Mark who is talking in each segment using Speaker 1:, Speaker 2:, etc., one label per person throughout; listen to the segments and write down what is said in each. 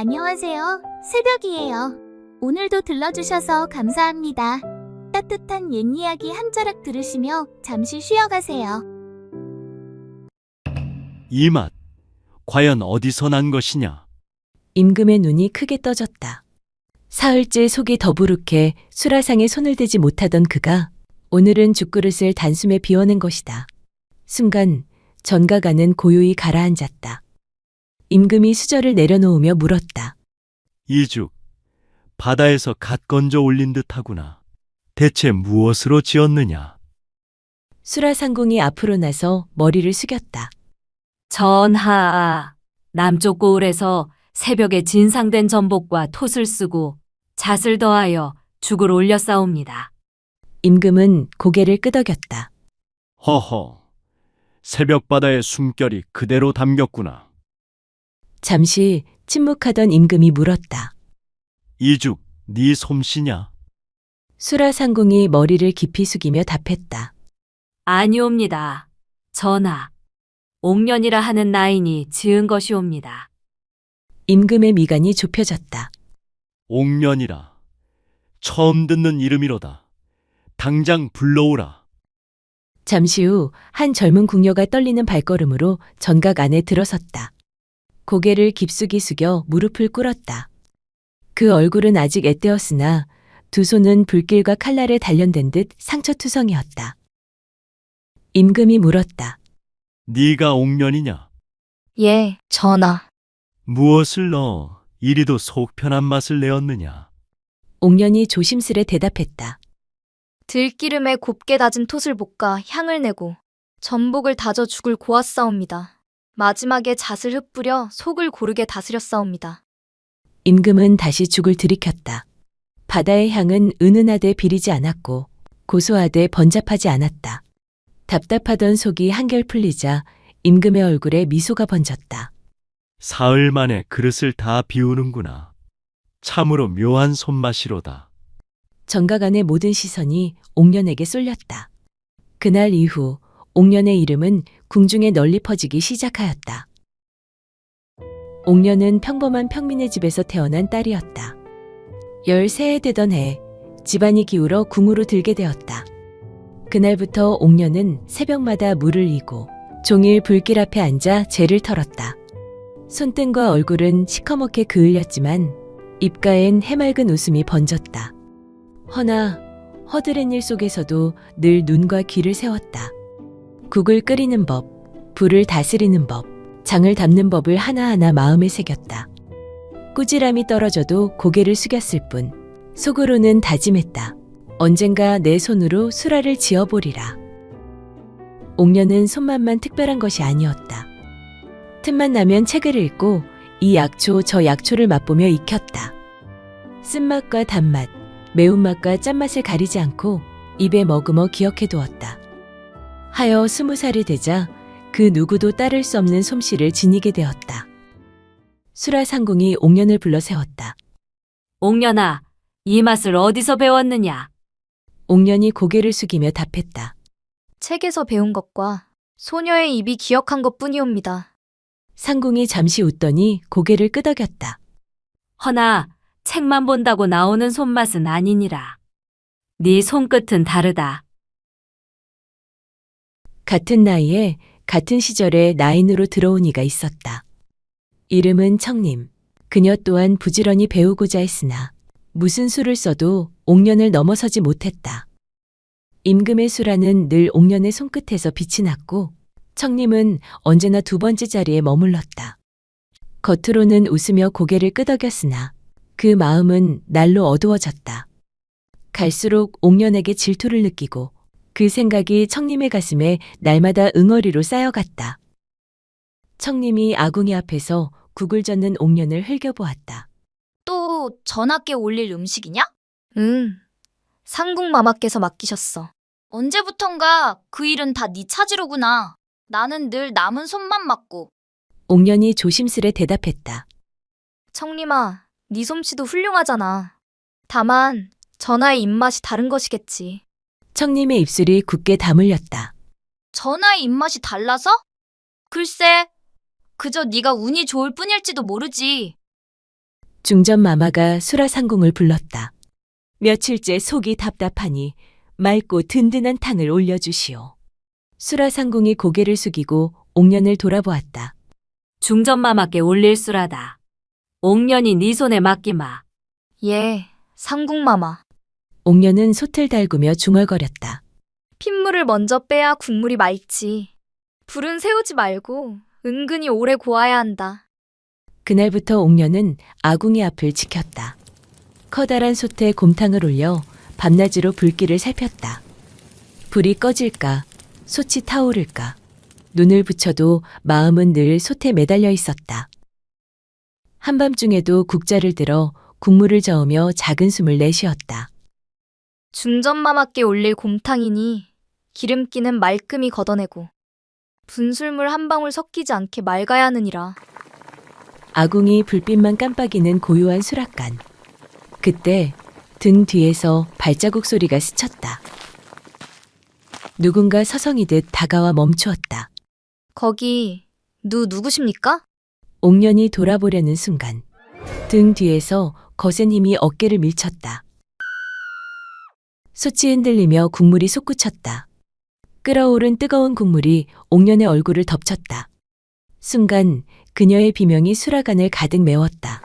Speaker 1: 안녕하세요. 새벽이에요. 오늘도 들러주셔서 감사합니다. 따뜻한 옛 이야기 한 자락 들으시며 잠시 쉬어가세요.
Speaker 2: 이 맛, 과연 어디서 난 것이냐?
Speaker 3: 임금의 눈이 크게 떠졌다. 사흘째 속이 더부룩해 수라상에 손을 대지 못하던 그가 오늘은 죽그릇을 단숨에 비워낸 것이다. 순간 전가가는 고요히 가라앉았다. 임금이 수저를 내려놓으며 물었다.
Speaker 2: 이 죽, 바다에서 갓 건져 올린 듯하구나. 대체 무엇으로 지었느냐?
Speaker 3: 수라상공이 앞으로 나서 머리를 숙였다.
Speaker 4: 전하, 남쪽 고을에서 새벽에 진상된 전복과 톳을 쓰고 잣을 더하여 죽을 올렸사옵니다.
Speaker 3: 임금은 고개를 끄덕였다.
Speaker 2: 허허, 새벽 바다의 숨결이 그대로 담겼구나.
Speaker 3: 잠시 침묵하던 임금이 물었다.
Speaker 2: 이 죽, 네 솜씨냐?
Speaker 3: 수라상공이 머리를 깊이 숙이며 답했다.
Speaker 4: 아니옵니다. 전하, 옥년이라 하는 나인이 지은 것이옵니다.
Speaker 3: 임금의 미간이 좁혀졌다.
Speaker 2: 옥년이라. 처음 듣는 이름이로다. 당장 불러오라.
Speaker 3: 잠시 후 한 젊은 궁녀가 떨리는 발걸음으로 전각 안에 들어섰다. 고개를 깊숙이 숙여 무릎을 꿇었다. 그 얼굴은 아직 앳되었으나 두 손은 불길과 칼날에 단련된 듯 상처투성이었다. 임금이 물었다.
Speaker 2: 네가 옥년이냐?
Speaker 1: 예, 전하.
Speaker 2: 무엇을 넣어 이리도 속 편한 맛을 내었느냐?
Speaker 3: 옥년이 조심스레 대답했다.
Speaker 5: 들기름에 곱게 다진 톳을 볶아 향을 내고 전복을 다져 죽을 고았사옵니다. 마지막에 잣을 흩뿌려 속을 고르게 다스렸사옵니다.
Speaker 3: 임금은 다시 죽을 들이켰다. 바다의 향은 은은하되 비리지 않았고 고소하되 번잡하지 않았다. 답답하던 속이 한결 풀리자 임금의 얼굴에 미소가 번졌다.
Speaker 2: 사흘 만에 그릇을 다 비우는구나. 참으로 묘한 손맛이로다.
Speaker 3: 전가간의 모든 시선이 옥년에게 쏠렸다. 그날 이후 옥년의 이름은 궁중에 널리 퍼지기 시작하였다. 옥년은 평범한 평민의 집에서 태어난 딸이었다. 13해 되던 해 집안이 기울어 궁으로 들게 되었다. 그날부터 옥년은 새벽마다 물을 이고 종일 불길 앞에 앉아 재를 털었다. 손등과 얼굴은 시커멓게 그을렸지만 입가엔 해맑은 웃음이 번졌다. 허나 허드렛 일 속에서도 늘 눈과 귀를 세웠다. 국을 끓이는 법, 불을 다스리는 법, 장을 담는 법을 하나하나 마음에 새겼다. 꾸지람이 떨어져도 고개를 숙였을 뿐 속으로는 다짐했다. 언젠가 내 손으로 수라를 지어보리라. 옥년은 손맛만 특별한 것이 아니었다. 틈만 나면 책을 읽고 이 약초 저 약초를 맛보며 익혔다. 쓴맛과 단맛, 매운맛과 짠맛을 가리지 않고 입에 머금어 기억해두었다. 하여 20살이 되자 그 누구도 따를 수 없는 솜씨를 지니게 되었다. 수라상공이 옥년을 불러 세웠다.
Speaker 4: 옥년아, 이 맛을 어디서 배웠느냐?
Speaker 3: 옥년이 고개를 숙이며 답했다.
Speaker 5: 책에서 배운 것과 소녀의 입이 기억한 것뿐이옵니다.
Speaker 3: 상공이 잠시 웃더니 고개를 끄덕였다.
Speaker 4: 허나 책만 본다고 나오는 손맛은 아니니라. 네 손끝은 다르다.
Speaker 3: 같은 나이에 같은 시절에 나인으로 들어온 이가 있었다. 이름은 청림. 그녀 또한 부지런히 배우고자 했으나 무슨 수를 써도 옥년을 넘어서지 못했다. 임금의 수라는 늘 옥년의 손끝에서 빛이 났고 청림은 언제나 두 번째 자리에 머물렀다. 겉으로는 웃으며 고개를 끄덕였으나 그 마음은 날로 어두워졌다. 갈수록 옥년에게 질투를 느끼고 그 생각이 청림의 가슴에 날마다 응어리로 쌓여갔다. 청림이 아궁이 앞에서 국을 젓는 옥년을 흘겨보았다.
Speaker 5: 또 전하께 올릴 음식이냐? 응. 상궁마마께서 맡기셨어. 언제부턴가 그 일은 다 네 차지로구나. 나는 늘 남은 손만 맡고.
Speaker 3: 옥년이 조심스레 대답했다.
Speaker 5: 청림아, 네 솜씨도 훌륭하잖아. 다만 전하의 입맛이 다른 것이겠지.
Speaker 3: 청림의 입술이 굳게 다물렸다.
Speaker 5: 전하의 입맛이 달라서? 글쎄, 그저 네가 운이 좋을 뿐일지도 모르지.
Speaker 3: 중전마마가 수라상궁을 불렀다. 며칠째 속이 답답하니 맑고 든든한 탕을 올려주시오. 수라상궁이 고개를 숙이고 옥년을 돌아보았다.
Speaker 4: 중전마마께 올릴 수라다. 옥년이 네 손에 맡기마.
Speaker 5: 예, 상궁마마.
Speaker 3: 옥년은 솥을 달구며 중얼거렸다.
Speaker 5: 핏물을 먼저 빼야 국물이 맑지. 불은 세우지 말고 은근히 오래 고아야 한다.
Speaker 3: 그날부터 옥년은 아궁이 앞을 지켰다. 커다란 솥에 곰탕을 올려 밤낮으로 불길을 살폈다. 불이 꺼질까, 솥이 타오를까. 눈을 붙여도 마음은 늘 솥에 매달려 있었다. 한밤중에도 국자를 들어 국물을 저으며 작은 숨을 내쉬었다.
Speaker 5: 중전마마께 올릴 곰탕이니 기름기는 말끔히 걷어내고 분술물 한 방울 섞이지 않게 맑아야 하느니라.
Speaker 3: 아궁이 불빛만 깜빡이는 고요한 수락관. 그때 등 뒤에서 발자국 소리가 스쳤다. 누군가 서성이듯 다가와 멈추었다.
Speaker 5: 거기 누구십니까?
Speaker 3: 옥년이 돌아보려는 순간 등 뒤에서 거센 힘이 어깨를 밀쳤다. 솥이 흔들리며 국물이 솟구쳤다. 끓어오른 뜨거운 국물이 옥년의 얼굴을 덮쳤다. 순간 그녀의 비명이 수라간을 가득 메웠다.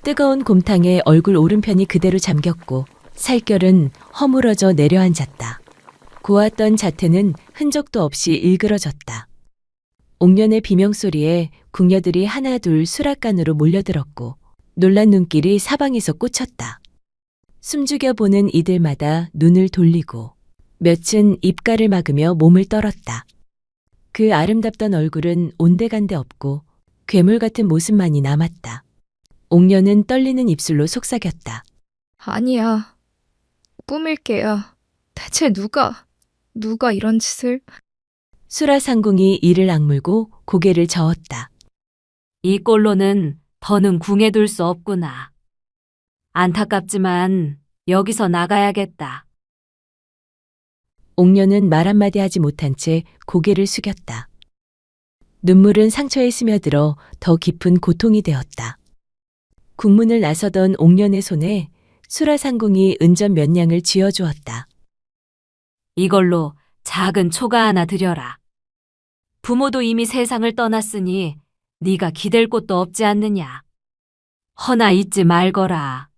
Speaker 3: 뜨거운 곰탕에 얼굴 오른편이 그대로 잠겼고 살결은 허물어져 내려앉았다. 고왔던 자태는 흔적도 없이 일그러졌다. 옥년의 비명소리에 궁녀들이 하나둘 수락간으로 몰려들었고 놀란 눈길이 사방에서 꽂혔다. 숨죽여 보는 이들마다 눈을 돌리고 몇은 입가를 막으며 몸을 떨었다. 그 아름답던 얼굴은 온데간데 없고 괴물 같은 모습만이 남았다. 옥년은 떨리는 입술로 속삭였다.
Speaker 6: 아니야. 꿈일 게야. 대체 누가 이런 짓을?
Speaker 3: 수라상궁이 이를 악물고 고개를 저었다.
Speaker 4: 이 꼴로는 더는 궁에 둘 수 없구나. 안타깝지만 여기서 나가야겠다.
Speaker 3: 옥년은 말 한마디 하지 못한 채 고개를 숙였다. 눈물은 상처에 스며들어 더 깊은 고통이 되었다. 국문을 나서던 옥년의 손에 수라상궁이 은전 몇 냥을 쥐어주었다.
Speaker 4: 이걸로 작은 초가 하나 드려라. 부모도 이미 세상을 떠났으니 네가 기댈 곳도 없지 않느냐. 허나 잊지 말거라.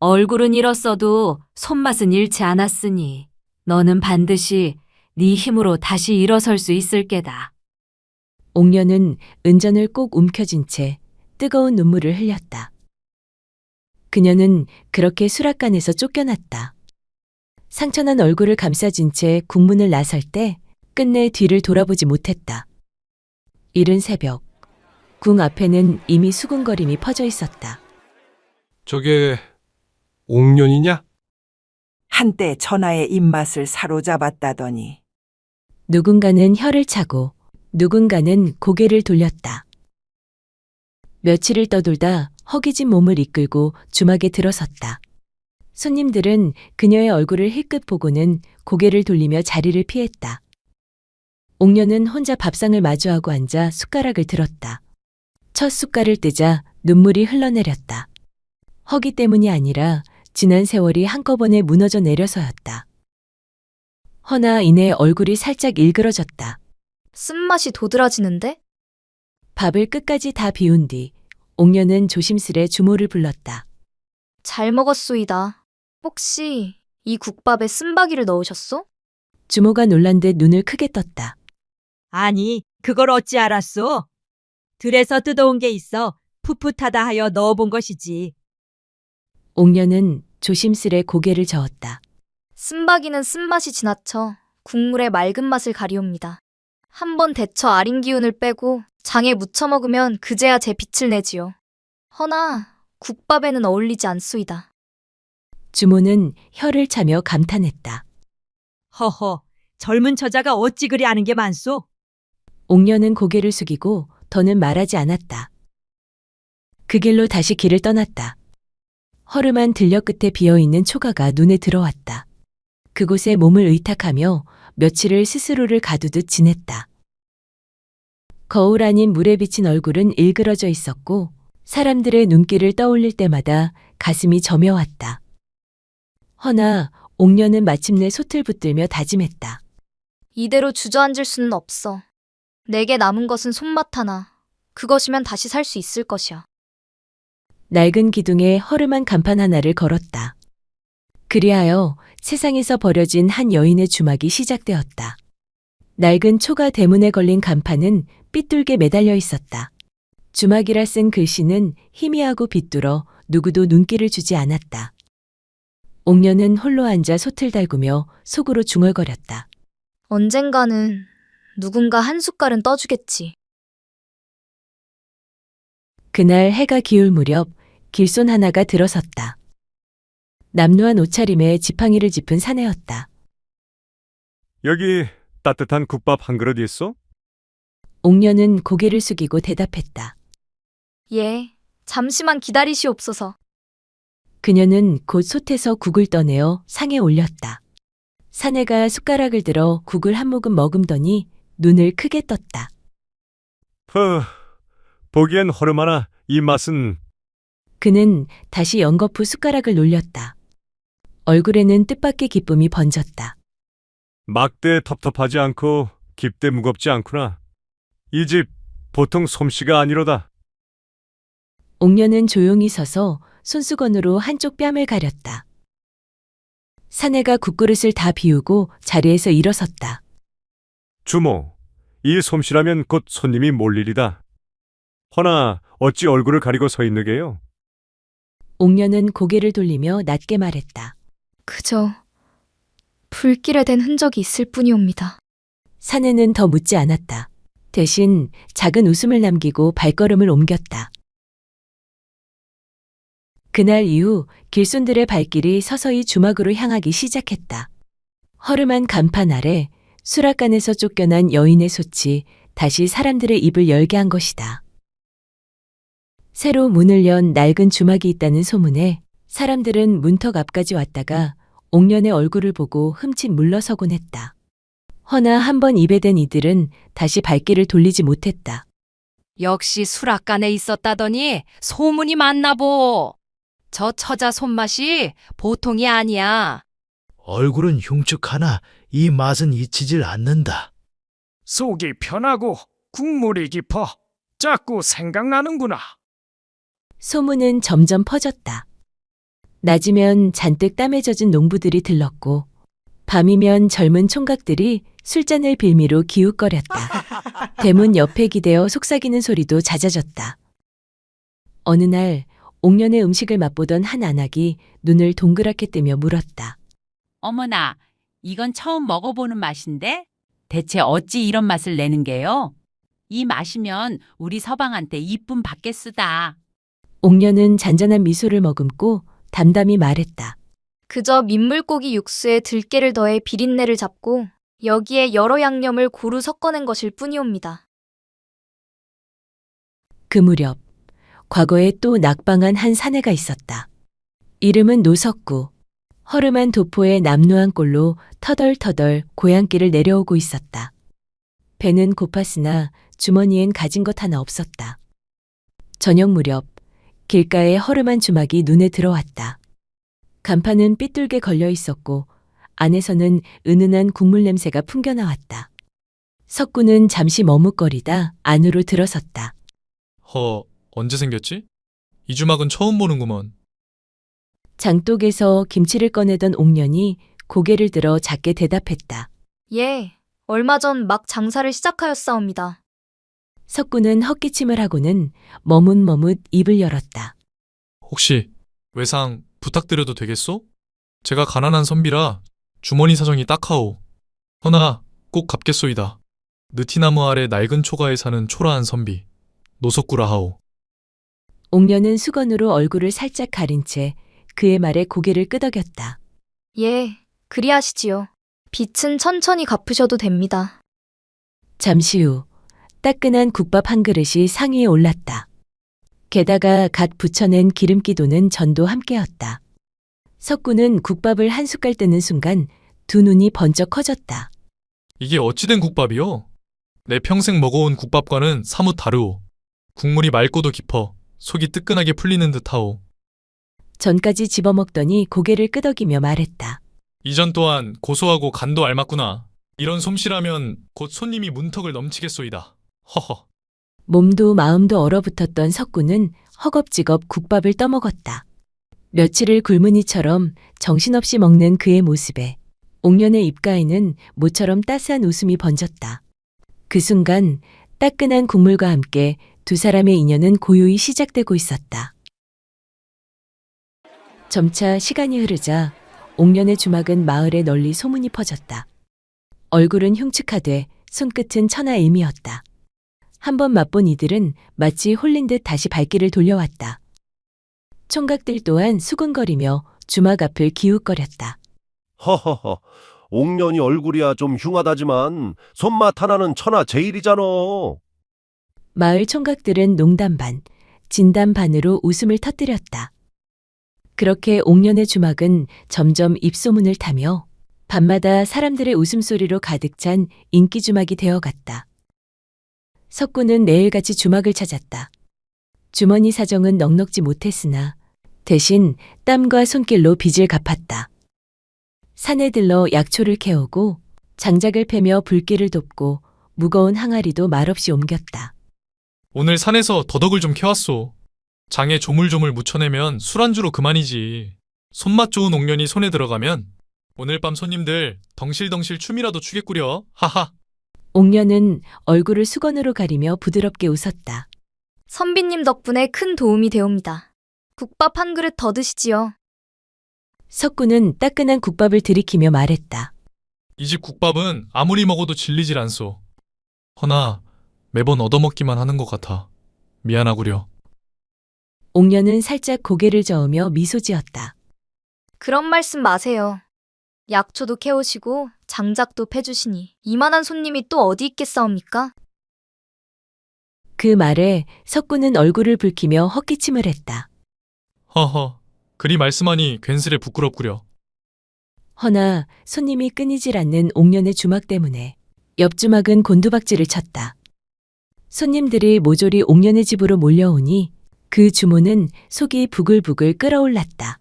Speaker 4: 얼굴은 잃었어도 손맛은 잃지 않았으니 너는 반드시 네 힘으로 다시 일어설 수 있을 게다.
Speaker 3: 옥년은 은전을 꼭 움켜쥔 채 뜨거운 눈물을 흘렸다. 그녀는 그렇게 수락관에서 쫓겨났다. 상처난 얼굴을 감싸진 채 국문을 나설 때 끝내 뒤를 돌아보지 못했다. 이른 새벽, 궁 앞에는 이미 수군거림이 퍼져 있었다.
Speaker 7: 저게 옥년이냐?
Speaker 8: 한때 전하의 입맛을 사로잡았다더니
Speaker 3: 누군가는 혀를 차고 누군가는 고개를 돌렸다. 며칠을 떠돌다 허기진 몸을 이끌고 주막에 들어섰다. 손님들은 그녀의 얼굴을 힐끗 보고는 고개를 돌리며 자리를 피했다. 옥년은 혼자 밥상을 마주하고 앉아 숟가락을 들었다. 첫 숟갈을 뜨자 눈물이 흘러내렸다. 허기 때문이 아니라 지난 세월이 한꺼번에 무너져 내려서였다. 허나 이내 얼굴이 살짝 일그러졌다.
Speaker 5: 쓴맛이 도드라지는데?
Speaker 3: 밥을 끝까지 다 비운 뒤 옥년은 조심스레 주모를 불렀다.
Speaker 5: 잘 먹었소이다. 혹시 이 국밥에 쓴바기를 넣으셨소?
Speaker 3: 주모가 놀란 듯 눈을 크게 떴다.
Speaker 9: 아니, 그걸 어찌 알았소? 들에서 뜯어온 게 있어 풋풋하다 하여 넣어본 것이지.
Speaker 3: 옥년은 조심스레 고개를 저었다.
Speaker 5: 쓴바기는 쓴맛이 지나쳐 국물의 맑은 맛을 가리옵니다. 한번 데쳐 아린 기운을 빼고 장에 무쳐 먹으면 그제야 제 빛을 내지요. 허나 국밥에는 어울리지 않소이다.
Speaker 3: 주모는 혀를 차며 감탄했다.
Speaker 9: 허허, 젊은 처자가 어찌 그리 아는 게 많소?
Speaker 3: 옥년은 고개를 숙이고 더는 말하지 않았다. 그 길로 다시 길을 떠났다. 허름한 들녘 끝에 비어있는 초가가 눈에 들어왔다. 그곳에 몸을 의탁하며 며칠을 스스로를 가두듯 지냈다. 거울 아닌 물에 비친 얼굴은 일그러져 있었고 사람들의 눈길을 떠올릴 때마다 가슴이 저며왔다. 허나 옥녀는 마침내 솥을 붙들며 다짐했다.
Speaker 5: 이대로 주저앉을 수는 없어. 내게 남은 것은 손맛 하나. 그것이면 다시 살 수 있을 것이야.
Speaker 3: 낡은 기둥에 허름한 간판 하나를 걸었다. 그리하여 세상에서 버려진 한 여인의 주막이 시작되었다. 낡은 초가 대문에 걸린 간판은 삐뚤게 매달려 있었다. 주막이라 쓴 글씨는 희미하고 비뚤어 누구도 눈길을 주지 않았다. 옥녀는 홀로 앉아 솥을 달구며 속으로 중얼거렸다.
Speaker 5: 언젠가는 누군가 한 숟갈은 떠주겠지.
Speaker 3: 그날 해가 기울 무렵 길손 하나가 들어섰다. 남루한 옷차림에 지팡이를 짚은 사내였다.
Speaker 2: 여기 따뜻한 국밥 한 그릇 있어?
Speaker 3: 옥녀는 고개를 숙이고 대답했다.
Speaker 5: 예, 잠시만 기다리시옵소서.
Speaker 3: 그녀는 곧 솥에서 국을 떠내어 상에 올렸다. 사내가 숟가락을 들어 국을 한 모금 머금더니 눈을 크게 떴다.
Speaker 2: 보기엔 허름하나 이 맛은...
Speaker 3: 그는 다시 연거푸 숟가락을 놀렸다. 얼굴에는 뜻밖의 기쁨이 번졌다.
Speaker 2: 막대 텁텁하지 않고 깊대 무겁지 않구나. 이 집 보통 솜씨가 아니로다.
Speaker 3: 옥녀는 조용히 서서 손수건으로 한쪽 뺨을 가렸다. 사내가 국그릇을 다 비우고 자리에서 일어섰다.
Speaker 2: 주모, 이 솜씨라면 곧 손님이 몰 일이다. 허나 어찌 얼굴을 가리고 서 있느게요?
Speaker 3: 옥녀는 고개를 돌리며 낮게 말했다.
Speaker 6: 그저 불길에 댄 흔적이 있을 뿐이옵니다.
Speaker 3: 사내는 더 묻지 않았다. 대신 작은 웃음을 남기고 발걸음을 옮겼다. 그날 이후 길손들의 발길이 서서히 주막으로 향하기 시작했다. 허름한 간판 아래 수락관에서 쫓겨난 여인의 솥이 다시 사람들의 입을 열게 한 것이다. 새로 문을 연 낡은 주막이 있다는 소문에 사람들은 문턱 앞까지 왔다가 옥년의 얼굴을 보고 흠칫 물러서곤 했다. 허나 한 번 입에 댄 이들은 다시 발길을 돌리지 못했다.
Speaker 4: 역시 수락관에 있었다더니 소문이 많나 보. 저 처자 손맛이 보통이 아니야.
Speaker 10: 얼굴은 흉측하나 이 맛은 잊히질 않는다.
Speaker 11: 속이 편하고 국물이 깊어 자꾸 생각나는구나.
Speaker 3: 소문은 점점 퍼졌다. 낮이면 잔뜩 땀에 젖은 농부들이 들렀고 밤이면 젊은 총각들이 술잔을 빌미로 기웃거렸다. 대문 옆에 기대어 속삭이는 소리도 잦아졌다. 어느 날 옥년의 음식을 맛보던 한 안악이 눈을 동그랗게 뜨며 물었다.
Speaker 12: 어머나, 이건 처음 먹어보는 맛인데? 대체 어찌 이런 맛을 내는 게요? 이 맛이면 우리 서방한테 이쁨 받겠수다.
Speaker 3: 옥년은 잔잔한 미소를 머금고 담담히 말했다.
Speaker 5: 그저 민물고기 육수에 들깨를 더해 비린내를 잡고 여기에 여러 양념을 고루 섞어낸 것일 뿐이옵니다.
Speaker 3: 그 무렵 과거에 또 낙방한 한 사내가 있었다. 이름은 노석구. 허름한 도포의 남루한 꼴로 터덜터덜 고향길을 내려오고 있었다. 배는 고팠으나 주머니엔 가진 것 하나 없었다. 저녁 무렵 길가에 허름한 주막이 눈에 들어왔다. 간판은 삐뚤게 걸려 있었고 안에서는 은은한 국물 냄새가 풍겨나왔다. 석구는 잠시 머뭇거리다 안으로 들어섰다.
Speaker 7: 언제 생겼지? 이 주막은 처음 보는구먼.
Speaker 3: 장독에서 김치를 꺼내던 옥년이 고개를 들어 작게 대답했다.
Speaker 5: 예, 얼마 전 막 장사를 시작하였사옵니다.
Speaker 3: 석구는 헛기침을 하고는 머뭇머뭇 입을 열었다.
Speaker 7: 혹시 외상 부탁드려도 되겠소? 제가 가난한 선비라 주머니 사정이 딱하오. 허나 꼭 갚겠소이다. 느티나무 아래 낡은 초가에 사는 초라한 선비 노석구라 하오.
Speaker 3: 옥년은 수건으로 얼굴을 살짝 가린 채 그의 말에 고개를 끄덕였다.
Speaker 5: 예, 그리하시지요. 빚은 천천히 갚으셔도 됩니다.
Speaker 3: 잠시 후 따끈한 국밥 한 그릇이 상위에 올랐다. 게다가 갓 부쳐낸 기름기 도는 전도 함께였다. 석구는 국밥을 한 숟갈 뜨는 순간 두 눈이 번쩍 커졌다.
Speaker 7: 이게 어찌된 국밥이요? 내 평생 먹어온 국밥과는 사뭇 다르오. 국물이 맑고도 깊어 속이 뜨끈하게 풀리는 듯하오.
Speaker 3: 전까지 집어먹더니 고개를 끄덕이며 말했다.
Speaker 7: 이전 또한 고소하고 간도 알맞구나. 이런 솜씨라면 곧 손님이 문턱을 넘치겠소이다. 허허.
Speaker 3: 몸도 마음도 얼어붙었던 석구는 허겁지겁 국밥을 떠먹었다. 며칠을 굶은 이처럼 정신없이 먹는 그의 모습에 옥년의 입가에는 모처럼 따스한 웃음이 번졌다. 그 순간 따끈한 국물과 함께 두 사람의 인연은 고요히 시작되고 있었다. 점차 시간이 흐르자 옥년의 주막은 마을에 널리 소문이 퍼졌다. 얼굴은 흉측하되 손끝은 천하일미였다. 한번 맛본 이들은 마치 홀린 듯 다시 발길을 돌려왔다. 총각들 또한 수군거리며 주막 앞을 기웃거렸다.
Speaker 13: 허허허, 옥년이 얼굴이야 좀 흉하다지만 손맛 하나는 천하 제일이잖아.
Speaker 3: 마을 총각들은 농담 반, 진담 반으로 웃음을 터뜨렸다. 그렇게 옥년의 주막은 점점 입소문을 타며 밤마다 사람들의 웃음소리로 가득 찬 인기 주막이 되어갔다. 석구는 매일같이 주막을 찾았다. 주머니 사정은 넉넉지 못했으나 대신 땀과 손길로 빚을 갚았다. 산에 들러 약초를 캐오고 장작을 패며 불길을 돕고 무거운 항아리도 말없이 옮겼다.
Speaker 7: 오늘 산에서 더덕을 좀 캐왔소. 장에 조물조물 묻혀내면 술안주로 그만이지. 손맛 좋은 옥년이 손에 들어가면 오늘 밤 손님들 덩실덩실 춤이라도 추겠구려. 하하.
Speaker 3: 옥년은 얼굴을 수건으로 가리며 부드럽게 웃었다.
Speaker 6: 선비님 덕분에 큰 도움이 되옵니다. 국밥 한 그릇 더 드시지요.
Speaker 3: 석구는 따끈한 국밥을 들이키며 말했다.
Speaker 7: 이 집 국밥은 아무리 먹어도 질리질 않소. 허나 매번 얻어먹기만 하는 것 같아. 미안하구려.
Speaker 3: 옥년은 살짝 고개를 저으며 미소 지었다.
Speaker 6: 그런 말씀 마세요. 약초도 캐오시고 장작도 패주시니 이만한 손님이 또 어디 있겠사옵니까?
Speaker 3: 그 말에 석구는 얼굴을 붉히며 헛기침을 했다.
Speaker 7: 허허, 그리 말씀하니 괜스레 부끄럽구려.
Speaker 3: 허나 손님이 끊이질 않는 옥년의 주막 때문에 옆 주막은 곤두박질을 쳤다. 손님들이 모조리 옥년의 집으로 몰려오니 그 주모는 속이 부글부글 끓어올랐다.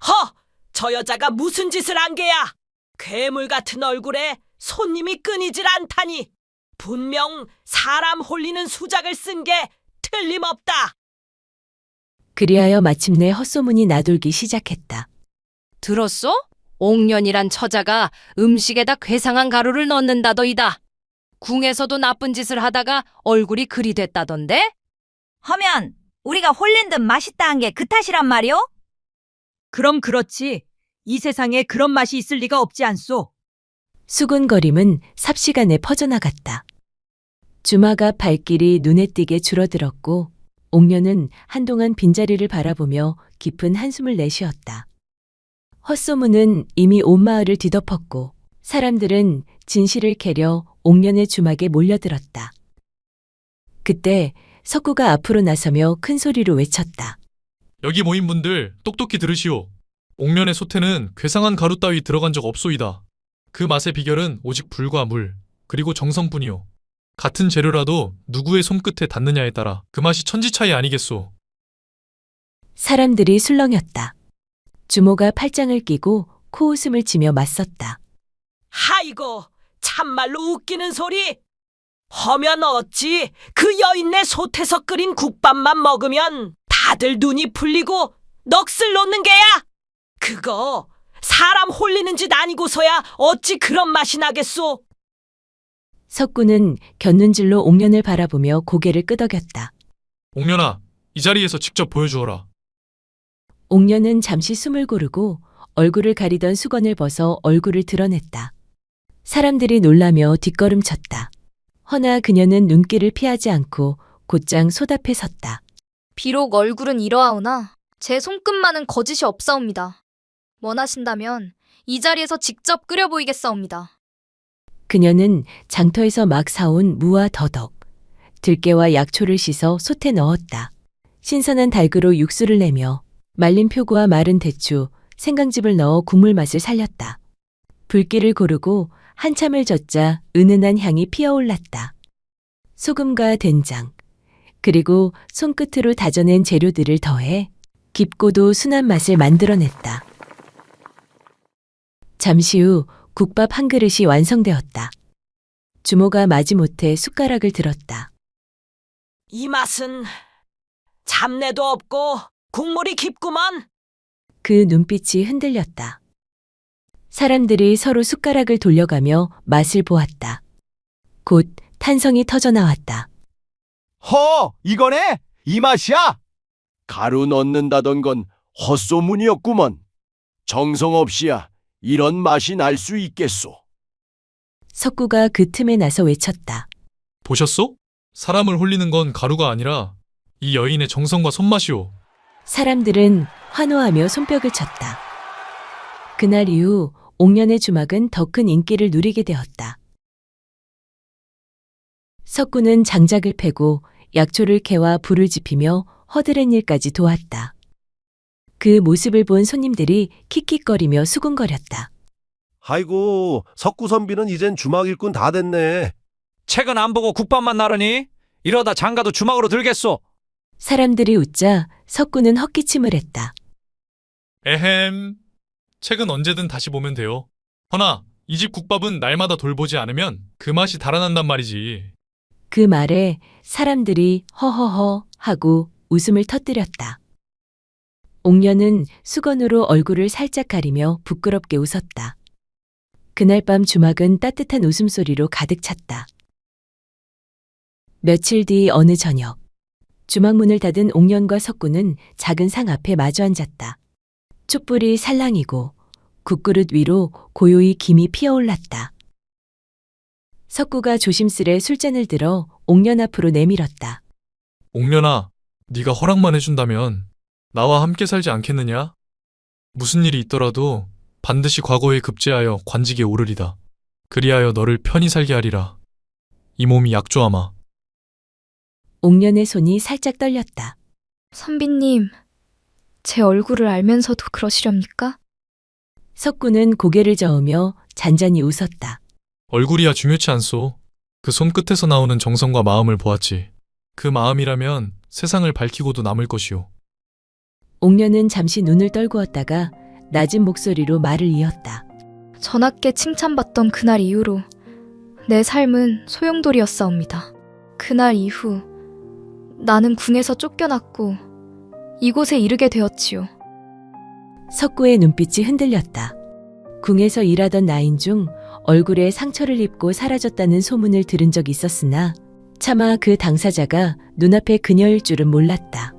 Speaker 14: 허! 저 여자가 무슨 짓을 한 게야? 괴물 같은 얼굴에 손님이 끊이질 않다니. 분명 사람 홀리는 수작을 쓴 게 틀림없다.
Speaker 3: 그리하여 마침내 헛소문이 나돌기 시작했다.
Speaker 4: 들었소? 옥년이란 처자가 음식에다 괴상한 가루를 넣는다더이다. 궁에서도 나쁜 짓을 하다가 얼굴이 그리 됐다던데?
Speaker 9: 하면 우리가 홀린 듯 맛있다 한 게 그 탓이란 말이오? 그럼 그렇지. 이 세상에 그런 맛이 있을 리가 없지 않소.
Speaker 3: 수군거림은 삽시간에 퍼져나갔다. 주막 앞 발길이 눈에 띄게 줄어들었고 옥년은 한동안 빈자리를 바라보며 깊은 한숨을 내쉬었다. 헛소문은 이미 온 마을을 뒤덮었고 사람들은 진실을 캐려 옥년의 주막에 몰려들었다. 그때 석구가 앞으로 나서며 큰 소리로 외쳤다.
Speaker 7: 여기 모인 분들 똑똑히 들으시오. 옥년의 소태는 괴상한 가루 따위 들어간 적 없소이다. 그 맛의 비결은 오직 불과 물, 그리고 정성뿐이오. 같은 재료라도 누구의 손끝에 닿느냐에 따라 그 맛이 천지 차이 아니겠소.
Speaker 3: 사람들이 술렁였다. 주모가 팔짱을 끼고 코웃음을 치며 맞섰다.
Speaker 14: 하이고, 참말로 웃기는 소리. 허면 어찌 그 여인네 솥에서 끓인 국밥만 먹으면 다들 눈이 풀리고 넋을 놓는 게야. 그거 사람 홀리는 짓 아니고서야 어찌 그런 맛이 나겠소.
Speaker 3: 석구는 곁눈질로 옥년을 바라보며 고개를 끄덕였다.
Speaker 7: 옥년아, 이 자리에서 직접 보여주어라.
Speaker 3: 옥년은 잠시 숨을 고르고 얼굴을 가리던 수건을 벗어 얼굴을 드러냈다. 사람들이 놀라며 뒷걸음쳤다. 허나 그녀는 눈길을 피하지 않고 곧장 솥앞에 섰다.
Speaker 6: 비록 얼굴은 이러하오나 제 손끝만은 거짓이 없사옵니다. 원하신다면 이 자리에서 직접 끓여 보이겠사옵니다.
Speaker 3: 그녀는 장터에서 막 사온 무와 더덕, 들깨와 약초를 씻어 솥에 넣었다. 신선한 닭으로 육수를 내며 말린 표고와 마른 대추, 생강즙을 넣어 국물 맛을 살렸다. 불길을 고르고 한참을 젓자 은은한 향이 피어올랐다. 소금과 된장, 그리고 손끝으로 다져낸 재료들을 더해 깊고도 순한 맛을 만들어냈다. 잠시 후 국밥 한 그릇이 완성되었다. 주모가 마지못해 숟가락을 들었다.
Speaker 14: 이 맛은 잡내도 없고 국물이 깊구만.
Speaker 3: 그 눈빛이 흔들렸다. 사람들이 서로 숟가락을 돌려가며 맛을 보았다. 곧 탄성이 터져 나왔다.
Speaker 13: 이거네? 이 맛이야? 가루 넣는다던 건 헛소문이었구먼. 정성 없이야 이런 맛이 날 수 있겠소.
Speaker 3: 석구가 그 틈에 나서 외쳤다.
Speaker 7: 보셨소? 사람을 홀리는 건 가루가 아니라 이 여인의 정성과 손맛이오.
Speaker 3: 사람들은 환호하며 손뼉을 쳤다. 그날 이후 옥년의 주막은 더 큰 인기를 누리게 되었다. 석구는 장작을 패고 약초를 캐와 불을 지피며 허드렛 일까지 도왔다. 그 모습을 본 손님들이 킥킥거리며 수군거렸다.
Speaker 13: 아이고, 석구 선비는 이젠 주막 일꾼 다 됐네.
Speaker 15: 책은 안 보고 국밥만 나르니? 이러다 장가도 주막으로 들겠소.
Speaker 3: 사람들이 웃자 석구는 헛기침을 했다.
Speaker 7: 에헴. 책은 언제든 다시 보면 돼요. 허나 이 집 국밥은 날마다 돌보지 않으면 그 맛이 달아난단 말이지.
Speaker 3: 그 말에 사람들이 허허허 하고 웃음을 터뜨렸다. 옥년은 수건으로 얼굴을 살짝 가리며 부끄럽게 웃었다. 그날 밤 주막은 따뜻한 웃음소리로 가득 찼다. 며칠 뒤 어느 저녁, 주막 문을 닫은 옥년과 석구는 작은 상 앞에 마주 앉았다. 촛불이 살랑이고 국그릇 위로 고요히 김이 피어올랐다. 석구가 조심스레 술잔을 들어 옥년 앞으로 내밀었다.
Speaker 7: 옥년아, 네가 허락만 해준다면 나와 함께 살지 않겠느냐? 무슨 일이 있더라도 반드시 과거에 급제하여 관직에 오르리다. 그리하여 너를 편히 살게 하리라. 이 몸이 약조하마.
Speaker 3: 옥년의 손이 살짝 떨렸다.
Speaker 6: 선비님, 제 얼굴을 알면서도 그러시렵니까?
Speaker 3: 석구는 고개를 저으며 잔잔히 웃었다.
Speaker 7: 얼굴이야 중요치 않소. 그 손끝에서 나오는 정성과 마음을 보았지. 그 마음이라면 세상을 밝히고도 남을 것이오.
Speaker 3: 옥년은 잠시 눈을 떨구었다가 낮은 목소리로 말을 이었다.
Speaker 6: 전하께 칭찬받던 그날 이후로 내 삶은 소용돌이였사옵니다. 그날 이후 나는 궁에서 쫓겨났고 이곳에 이르게 되었지요.
Speaker 3: 석구의 눈빛이 흔들렸다. 궁에서 일하던 나인 중 얼굴에 상처를 입고 사라졌다는 소문을 들은 적이 있었으나 차마 그 당사자가 눈앞의 그녀일 줄은 몰랐다.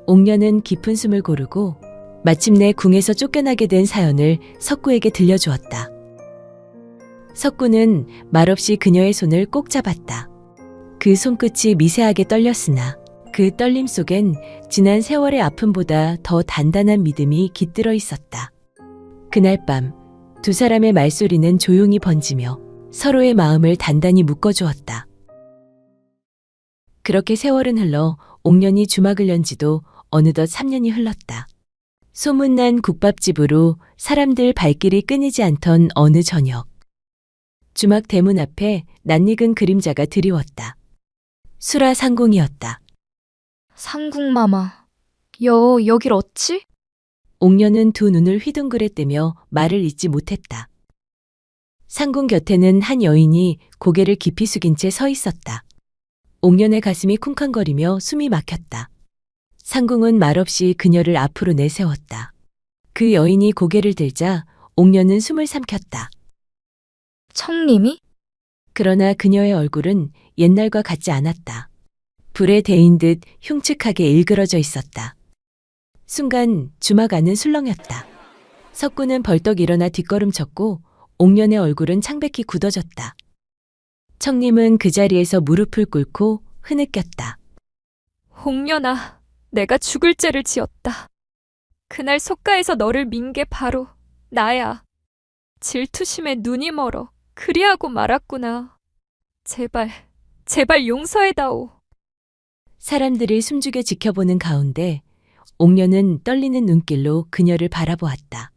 Speaker 3: 옥년은 깊은 숨을 고르고 마침내 궁에서 쫓겨나게 된 사연을 석구에게 들려주었다. 석구는 말없이 그녀의 손을 꼭 잡았다. 그 손끝이 미세하게 떨렸으나 그 떨림 속엔 지난 세월의 아픔보다 더 단단한 믿음이 깃들어 있었다. 그날 밤 두 사람의 말소리는 조용히 번지며 서로의 마음을 단단히 묶어주었다. 그렇게 세월은 흘러 옥년이 주막을 연 지도 어느덧 3년이 흘렀다. 소문난 국밥집으로 사람들 발길이 끊이지 않던 어느 저녁. 주막 대문 앞에 낯익은 그림자가 드리웠다. 수라 상궁이었다.
Speaker 6: 상궁마마, 여길 어찌?
Speaker 3: 옥년은 두 눈을 휘둥그레뜨며 말을 잇지 못했다. 상궁 곁에는 한 여인이 고개를 깊이 숙인 채 서 있었다. 옥년의 가슴이 쿵쾅거리며 숨이 막혔다. 상궁은 말없이 그녀를 앞으로 내세웠다. 그 여인이 고개를 들자 옥년은 숨을 삼켰다.
Speaker 6: 청림이?
Speaker 3: 그러나 그녀의 얼굴은 옛날과 같지 않았다. 불에 데인 듯 흉측하게 일그러져 있었다. 순간 주막 안은 술렁였다. 석구는 벌떡 일어나 뒷걸음쳤고 옥년의 얼굴은 창백히 굳어졌다. 청림은 그 자리에서 무릎을 꿇고 흐느꼈다.
Speaker 16: 옥년아, 내가 죽을 죄를 지었다. 그날 속가에서 너를 민 게 바로 나야. 질투심에 눈이 멀어 그리하고 말았구나. 제발 용서해다오.
Speaker 3: 사람들이 숨죽여 지켜보는 가운데 옥년은 떨리는 눈길로 그녀를 바라보았다.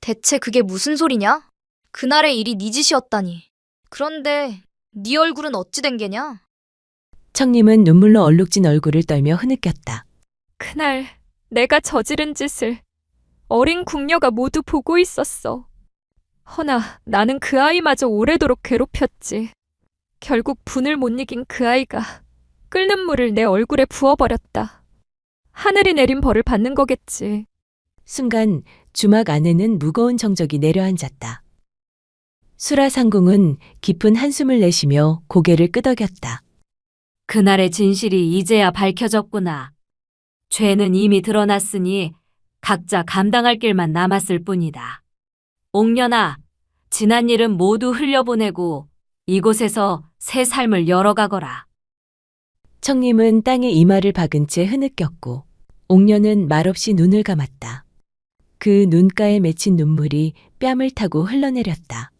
Speaker 6: 대체 그게 무슨 소리냐? 그날의 일이 네 짓이었다니. 그런데 네 얼굴은 어찌 된 게냐?
Speaker 3: 청님은 눈물로 얼룩진 얼굴을 떨며 흐느꼈다.
Speaker 16: 그날 내가 저지른 짓을 어린 궁녀가 모두 보고 있었어. 허나 나는 그 아이마저 오래도록 괴롭혔지. 결국 분을 못 이긴 그 아이가 끓는 물을 내 얼굴에 부어버렸다. 하늘이 내린 벌을 받는 거겠지.
Speaker 3: 순간 주막 안에는 무거운 정적이 내려앉았다. 수라상궁은 깊은 한숨을 내쉬며 고개를 끄덕였다.
Speaker 4: 그날의 진실이 이제야 밝혀졌구나. 죄는 이미 드러났으니 각자 감당할 길만 남았을 뿐이다. 옥년아, 지난 일은 모두 흘려보내고 이곳에서 새 삶을 열어가거라.
Speaker 3: 청님은 땅에 이마를 박은 채 흐느꼈고 옥녀는 말없이 눈을 감았다. 그 눈가에 맺힌 눈물이 뺨을 타고 흘러내렸다.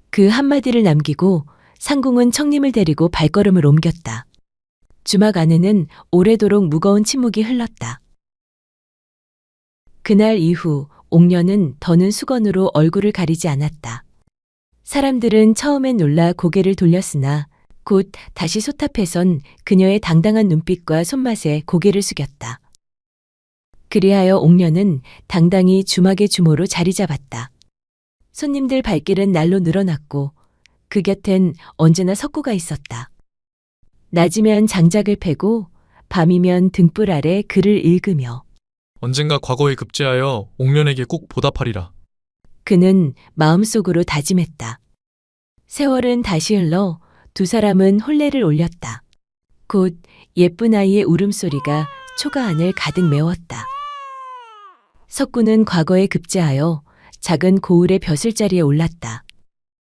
Speaker 3: 그 한마디를 남기고 상궁은 청님을 데리고 발걸음을 옮겼다. 주막 안에는 오래도록 무거운 침묵이 흘렀다. 그날 이후 옥녀는 더는 수건으로 얼굴을 가리지 않았다. 사람들은 처음엔 놀라 고개를 돌렸으나 곧 다시 소탑에선 그녀의 당당한 눈빛과 손맛에 고개를 숙였다. 그리하여 옥녀는 당당히 주막의 주모로 자리 잡았다. 손님들 발길은 날로 늘어났고 그 곁엔 언제나 석구가 있었다. 낮이면 장작을 패고 밤이면 등불 아래 글을 읽으며
Speaker 7: 언젠가 과거에 급제하여 옥년에게 꼭 보답하리라.
Speaker 3: 그는 마음속으로 다짐했다. 세월은 다시 흘러 두 사람은 혼례를 올렸다. 곧 예쁜 아이의 울음소리가 초가 안을 가득 메웠다. 석구는 과거에 급제하여 작은 고을의 벼슬자리에 올랐다.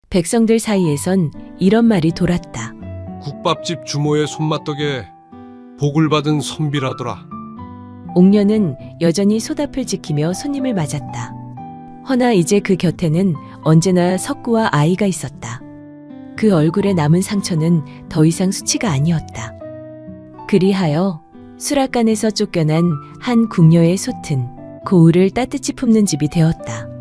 Speaker 3: 백성들 사이에선 이런 말이 돌았다.
Speaker 17: 국밥집 주모의 손맛덕에 복을 받은 선비라더라.
Speaker 3: 옥녀는 여전히 소답을 지키며 손님을 맞았다. 허나 이제 그 곁에는 언제나 석구와 아이가 있었다. 그 얼굴에 남은 상처는 더 이상 수치가 아니었다. 그리하여 수락관에서 쫓겨난 한 궁녀의 솥은 고을을 따뜻이 품는 집이 되었다.